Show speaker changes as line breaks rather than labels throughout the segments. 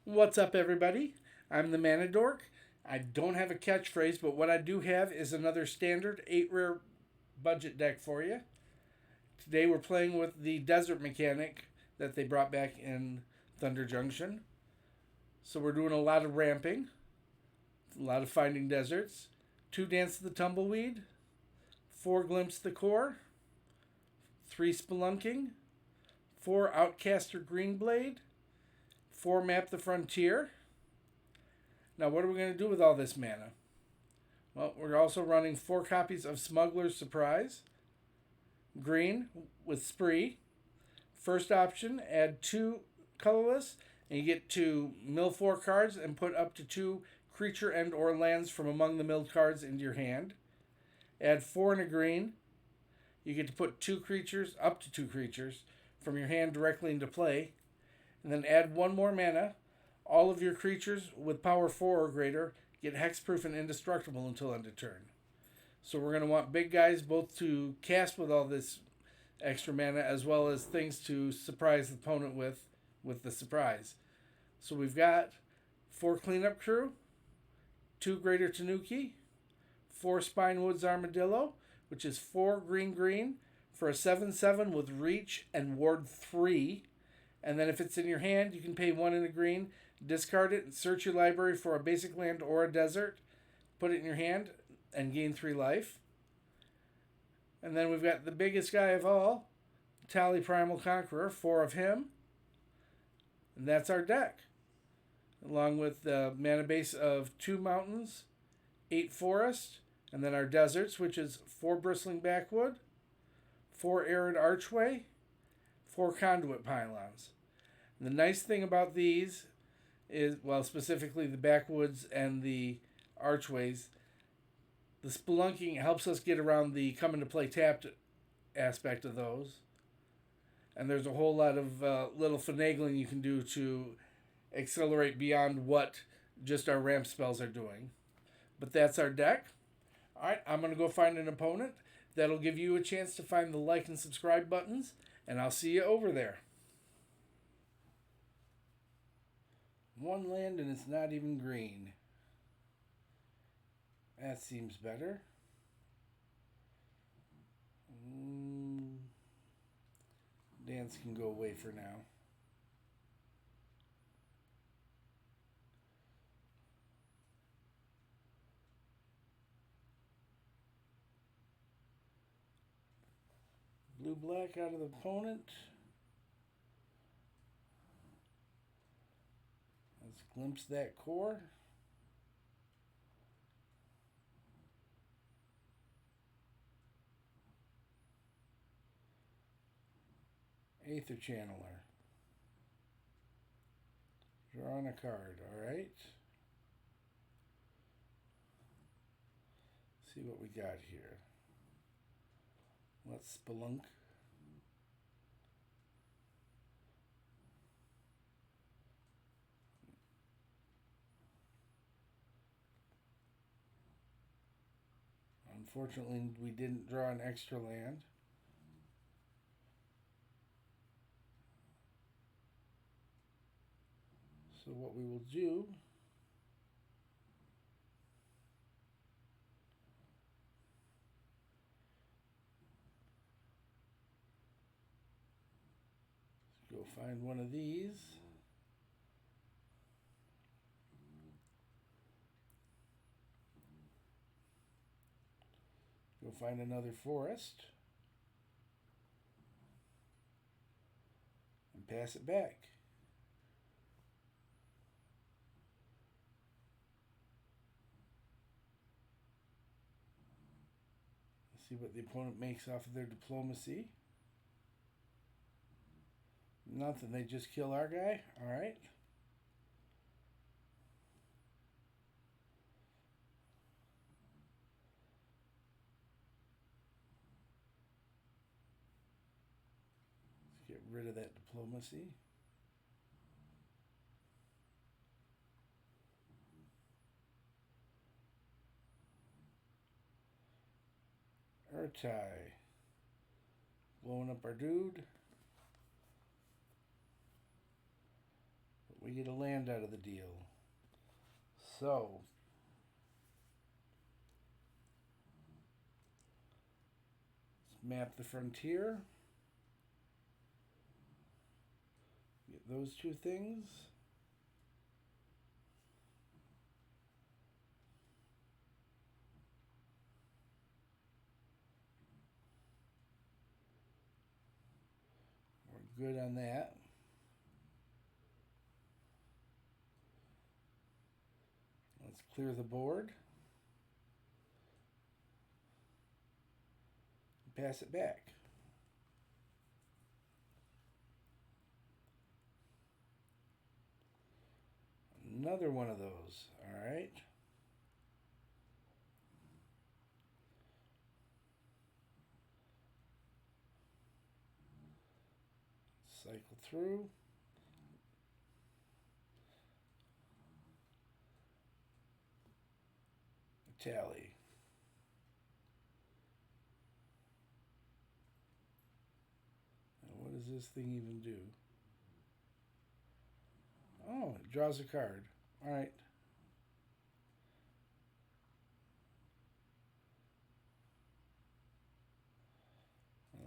What's up, everybody? I'm the Mana Dork. I don't have a catchphrase, but what I do have is another standard 8 rare budget deck for you. Today we're playing with the desert mechanic that they brought back in Thunder Junction. So we're doing a lot of ramping, a lot of finding deserts, 2 Dance of the Tumbleweed, 4 Glimpse the Core, 3 Spelunking, 4 Outcaster Greenblade, 4 Map the Frontier. Now, what are we going to do with all this mana? Well, we're also running 4 copies of Smuggler's Surprise. Green with Spree. First option, add 2 colorless, and you get to mill 4 cards and put up to 2 creature and or lands from among the milled cards into your hand. Add 4 in a green. You get to put 2 creatures, up to 2 creatures, from your hand directly into play. And then add 1 more mana. All of your creatures with power 4 or greater get hexproof and indestructible until end of turn. So we're going to want big guys both to cast with all this extra mana as well as things to surprise the opponent with the surprise. So we've got 4 Cleanup Crew, 2 Greater Tanuki, 4 Spinewoods Armadillo, which is 4 green for a 7/7 with reach and ward 3. And then if it's in your hand, you can pay 1 in a green, discard it, and search your library for a basic land or a desert, put it in your hand, and gain 3 life. And then we've got the biggest guy of all, Etali Primal Conqueror, 4 of him. And that's our deck. Along with the mana base of 2 mountains, 8 forests, and then our deserts, which is 4 Bristling Backwoods, 4 Arid Archway, 4 Conduit Pylons. And the nice thing about these is, well, specifically the backwoods and the archways, the spelunking helps us get around the come into play tapped aspect of those. And there's a whole lot of little finagling you can do to accelerate beyond what just our ramp spells are doing. But that's our deck. Alright, I'm going to go find an opponent. That'll give you a chance to find the like and subscribe buttons. And I'll see you over there. 1 land and it's not even green. That seems better. Dance can go away for now. Blue-black out of the opponent. Let's glimpse that core. Aether Channeler. Drawing a card, alright. See what we got here. Let's spelunk. Unfortunately, we didn't draw an extra land. So what we will do is go find one of these. Go find another forest and pass it back. See what the opponent makes off of their diplomacy. Nothing, they just kill our guy. Alright. Let's get rid of that diplomacy. Etali. Blowing up our dude. But we get a land out of the deal. So, let's map the frontier. Get those two things. We're good on that. Let's clear the board. Pass it back. Another one of those. All right. Cycle through. Etali. Now what does this thing even do? Oh, it draws a card. All right.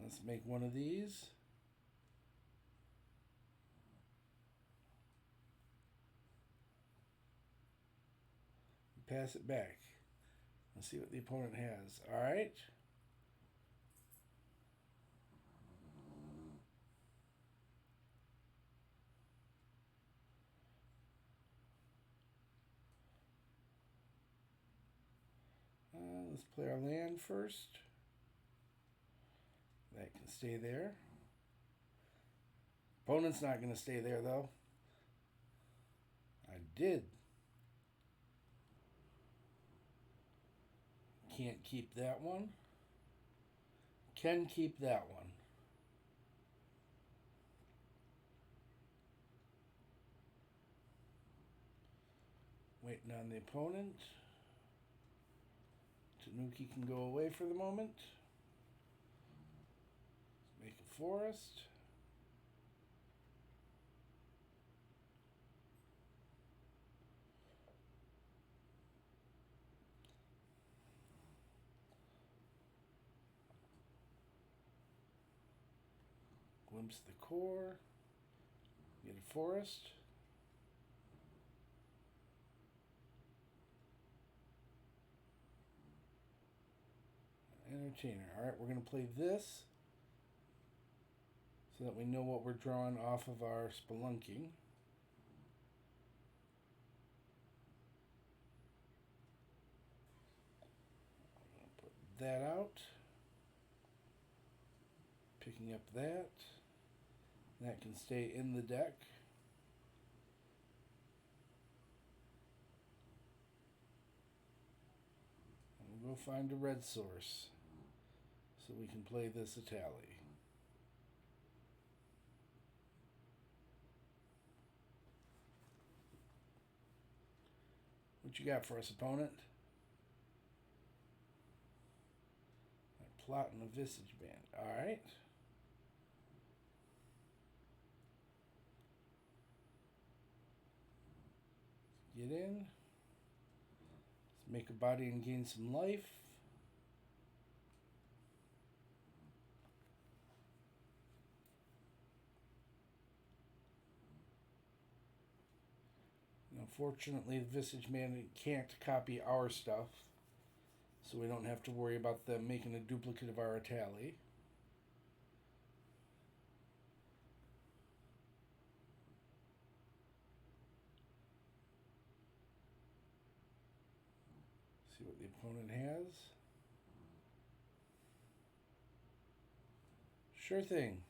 Let's make one of these. Pass it back. Let's see what the opponent has. All right. Let's play our land first. That can stay there. Opponent's not going to stay there, though. I did. Can't keep that one. Can keep that one. Waiting on the opponent. Tanuki can go away for the moment. Make a forest. Glimpse the core. Get a forest. Entertainer. Alright, we're going to play this so that we know what we're drawing off of our Spelunking. Put that out. Picking up that. That can stay in the deck. We'll go find a red source so we can play this Etali. What you got for us, opponent? Plotting a Visage Band. Alright. Get in. Let's make a body and gain some life. Unfortunately, the Visage Man can't copy our stuff, so we don't have to worry about them making a duplicate of our Etali. See what the opponent has. Sure thing.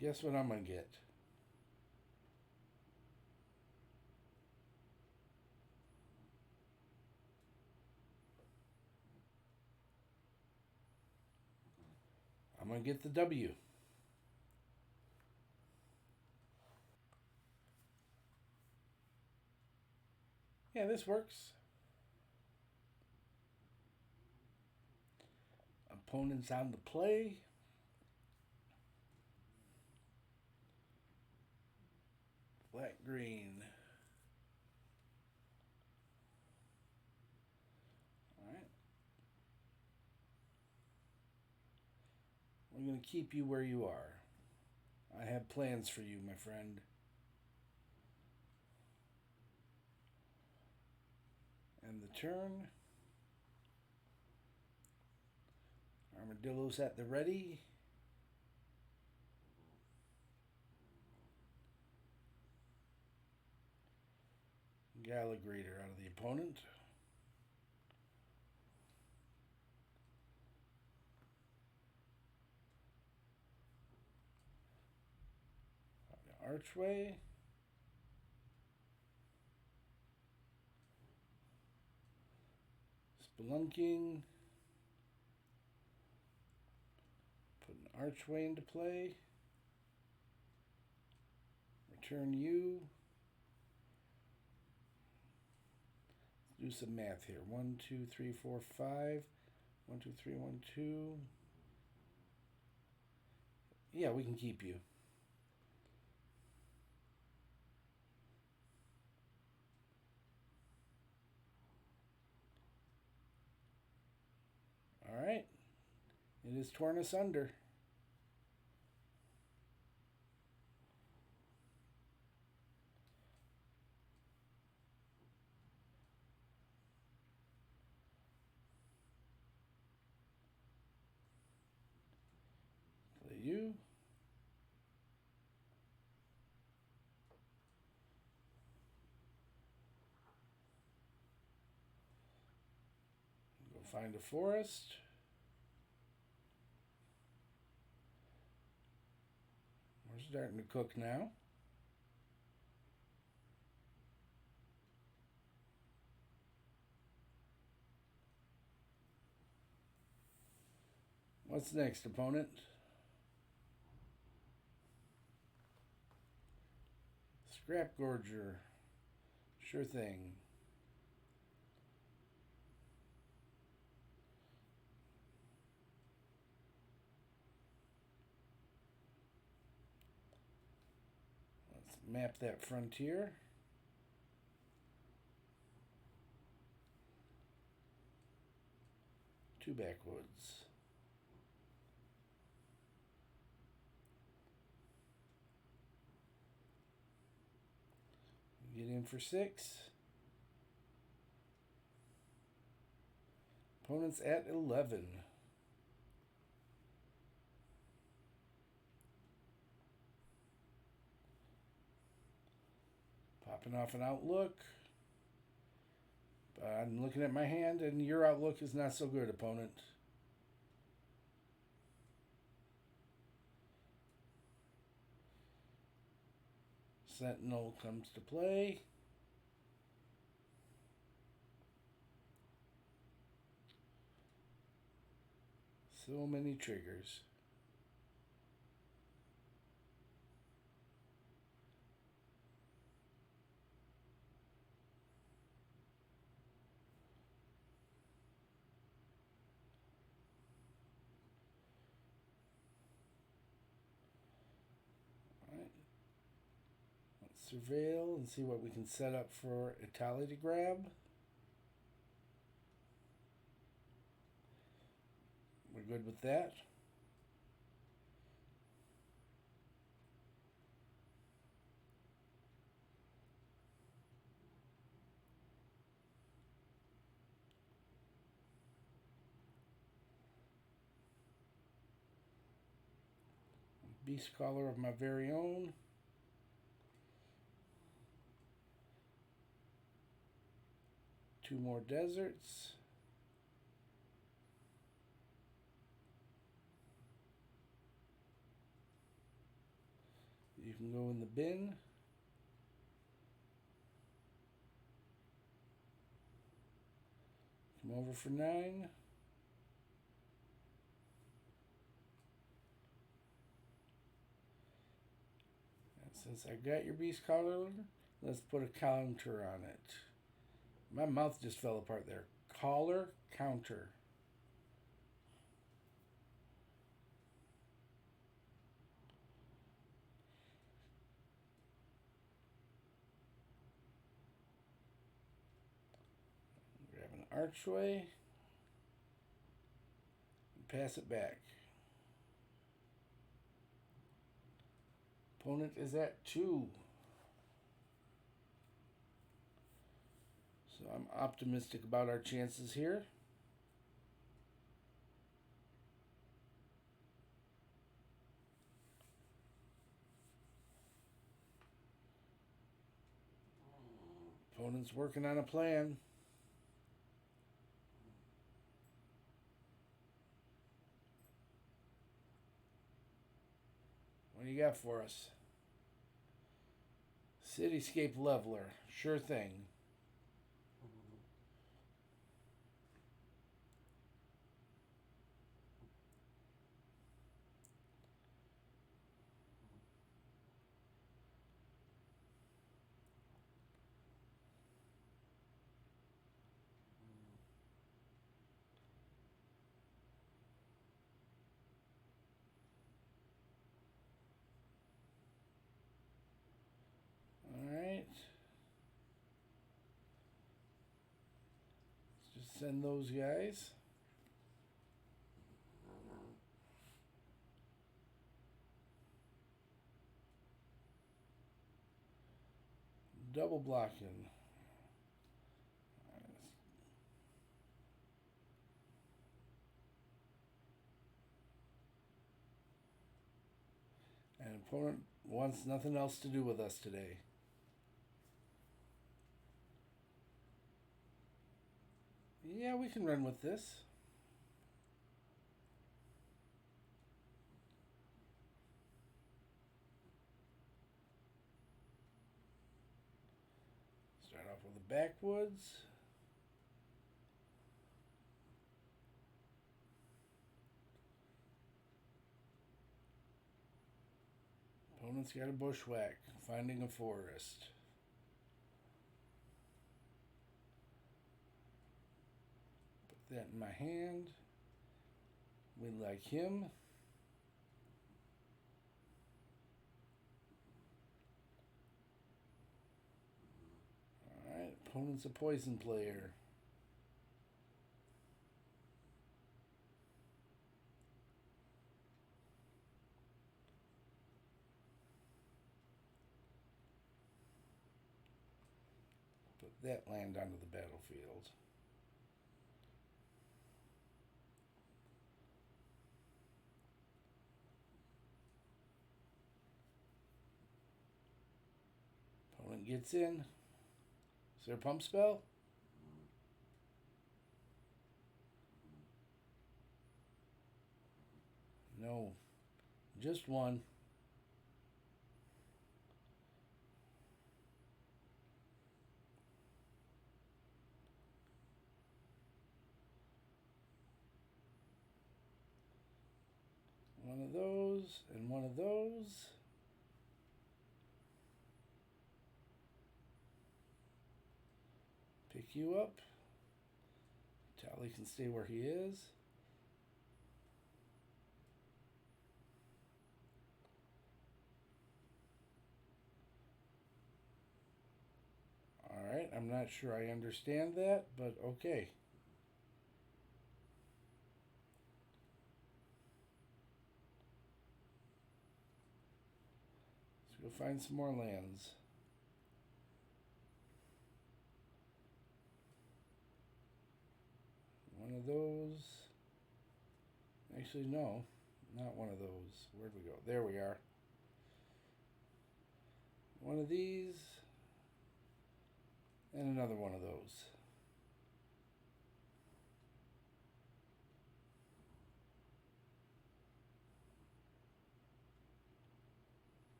Guess what I'm going to get? I'm going to get the W. Yeah, this works. Opponents on the play. Black, green. Alright. We're going to keep you where you are. I have plans for you, my friend. And the turn. Armadillo's at the ready. Gallagher out of the opponent. Archway. Spelunking. Put an Archway into play. Return you. Let's do some math here. 1, 2, 3, 4, 5. 1, 2, 3, 1, 2. Yeah, we can keep you. Alright. It is torn asunder. Play you. Go find a forest. We're starting to cook now. What's next, opponent? Scrap Gorger. Sure thing. Let's map that frontier. Two backwoods. Get in for 6. Opponent's at 11. Popping off an outlook. I'm looking at my hand, and your outlook is not so good, opponent. Sentinel comes to play. So many triggers. Surveil and see what we can set up for Etali to grab. We're good with that. Beast Caller of my very own. Two more deserts. You can go in the bin. Come over for 9. And since I got your Beast Caller, let's put a counter on it. My mouth just fell apart there. Caller, counter. Archway. Pass it back. Opponent is at 2. So I'm optimistic about our chances here. Opponent's working on a plan. What do you got for us? Cityscape Leveler. Sure thing. Alright. Let's just send those guys. Double blocking. And opponent wants nothing else to do with us today. Yeah, we can run with this. Start off with the Backwoods. Opponent's got a bushwhack, finding a forest. Put that in my hand. We like him. Alright, opponent's a poison player. That land onto the battlefield. Opponent gets in. Is there a pump spell? No. Just one. One of those, and one of those. Pick you up. Etali can stay where he is. Alright, I'm not sure I understand that, but okay. Go find some more lands. One of those. Actually, no. Not one of those. Where'd we go? There we are. One of these. And another one of those.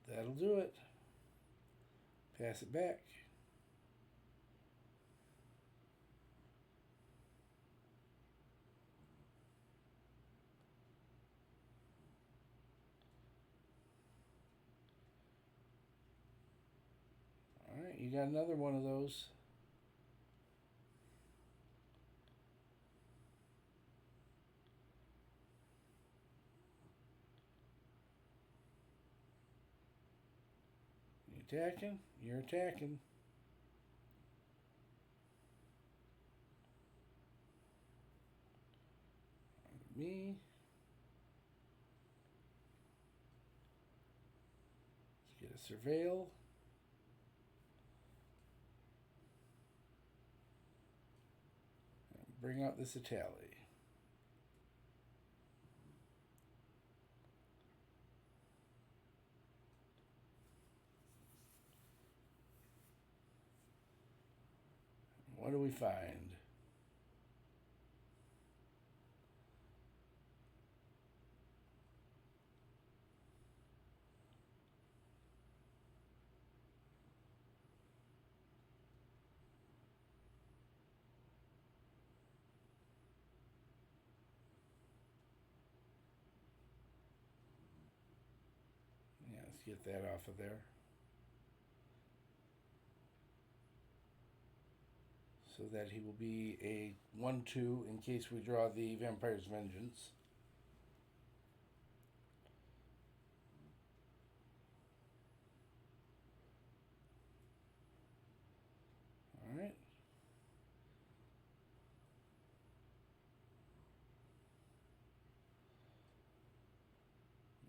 That'll do it. Pass it back. Alright, you got another one of those. Attacking, you're attacking. me. Let's get a surveil. And bring out this Etali. What do we find? Yeah, let's get that off of there. So that he will be a 1/2 in case we draw the Vampire's Vengeance. Alright.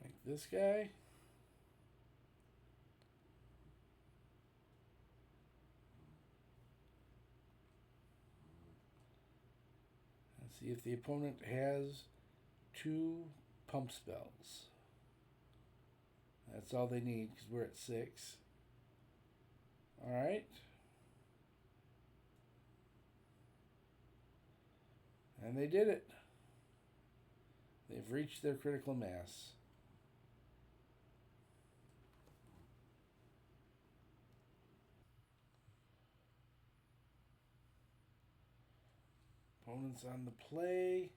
Make this guy. See if the opponent has 2 pump spells. That's all they need because we're at 6. Alright. And they did it. They've reached their critical mass. Opponents on the play.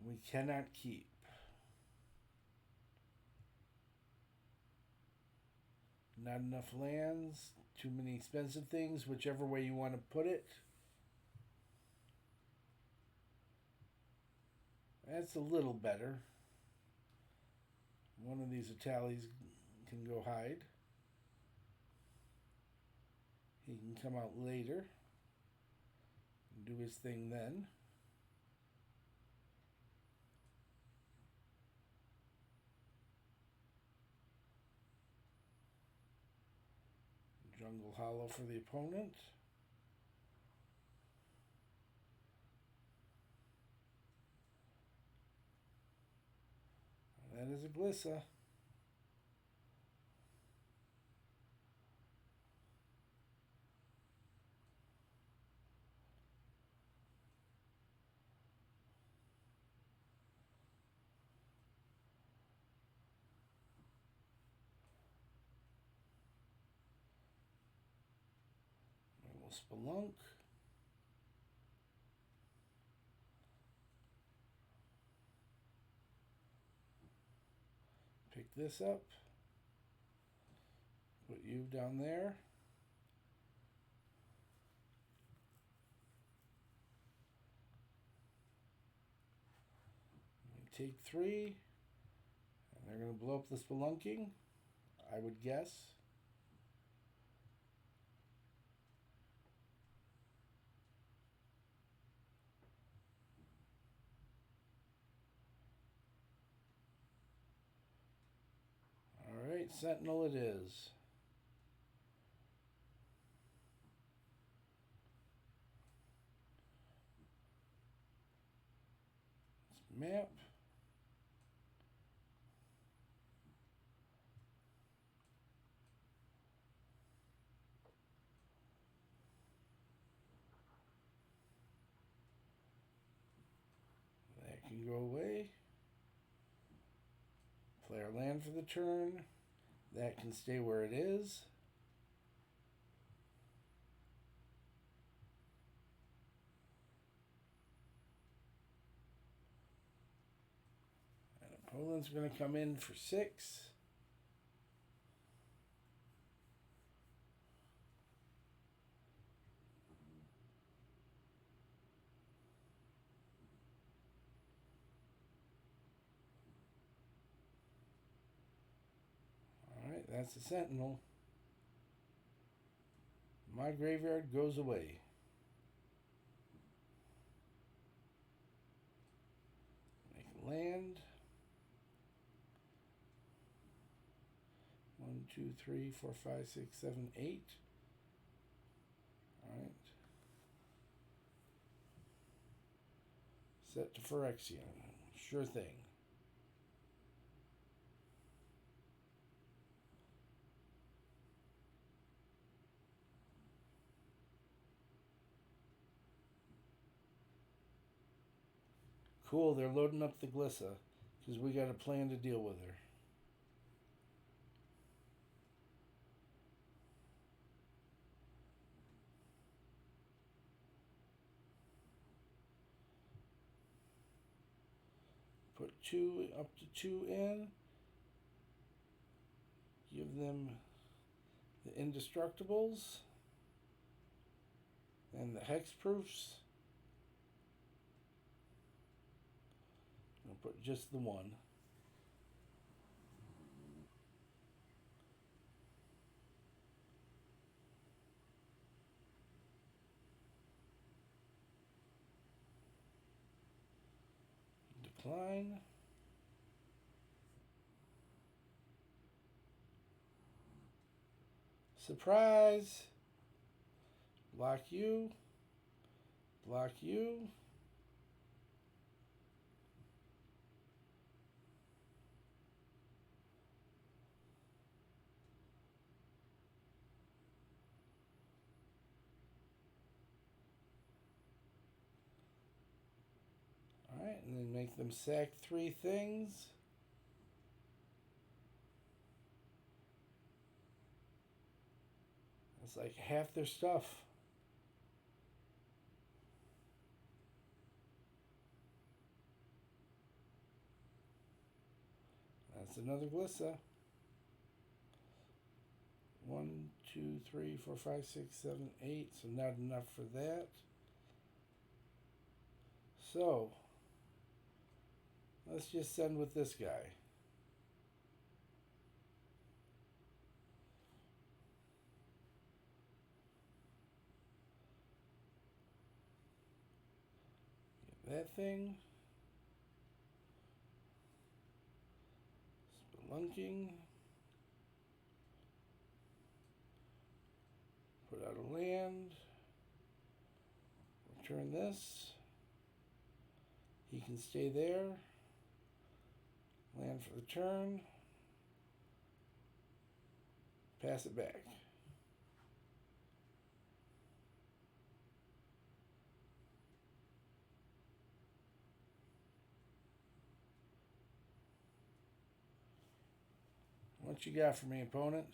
We cannot keep. Not enough lands. Too many expensive things. Whichever way you want to put it. That's a little better. One of these Etalis can go hide. He can come out later. Do his thing then. Jungle Hollow for the opponent. That is a Glissa. Spelunk. Pick this up. Put you down there. Take 3. And they're going to blow up the Spelunking, I would guess. Alright, Sentinel it is. Let's map. That can go away. Play our land for the turn. That can stay where it is. And opponent's going to come in for 6. That's the Sentinel. My graveyard goes away. 2, 3, 4, 5, 6, 7, 8. All right. Set to Phyrexian. Sure thing. Cool, they're loading up the Glissa because we got a plan to deal with her. Put 2 up to 2 in. Give them the indestructibles and the hexproofs. I'll put just the 1. Decline. Surprise. Block you. Block you. Alright, and then make them sack 3 things. It's like half their stuff. That's another Glissa. 1, 2, 3, 4, 5, 6, 7, 8. So not enough for that. So let's just send with this guy. Get that thing. Spelunking. Put out a land. Return this. He can stay there. Land for the turn. Pass it back. What you got for me, opponent?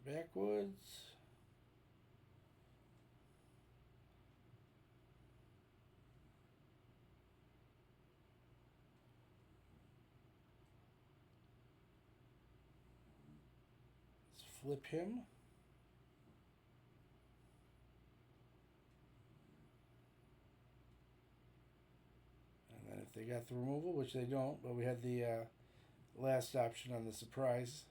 Backwoods. Let's flip him. And then if they got the removal, which they don't, but we had the last option on the surprise.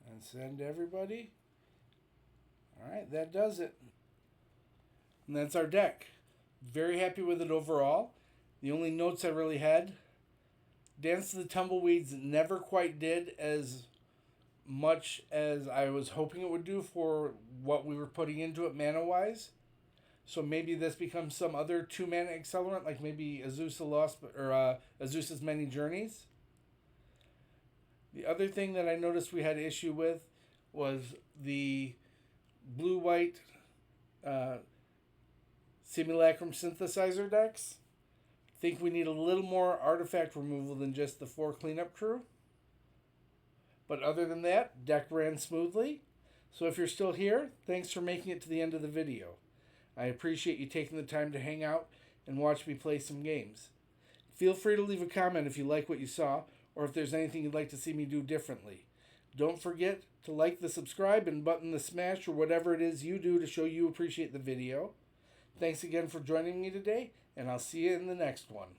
And send everybody. Alright, that does it. And that's our deck. Very happy with it overall. The only notes I really had, Dance of the Tumbleweeds never quite did as much as I was hoping it would do for what we were putting into it mana-wise. So maybe this becomes some other 2-mana accelerant, like maybe Azusa Lost, or Azusa's Many Journeys. The other thing that I noticed we had issue with was the blue-white Simulacrum Synthesizer decks. I think we need a little more artifact removal than just the 4 cleanup crew. But other than that, deck ran smoothly. So if you're still here, thanks for making it to the end of the video. I appreciate you taking the time to hang out and watch me play some games. Feel free to leave a comment if you like what you saw, or if there's anything you'd like to see me do differently. Don't forget to like the subscribe and button the smash or whatever it is you do to show you appreciate the video. Thanks again for joining me today, and I'll see you in the next one.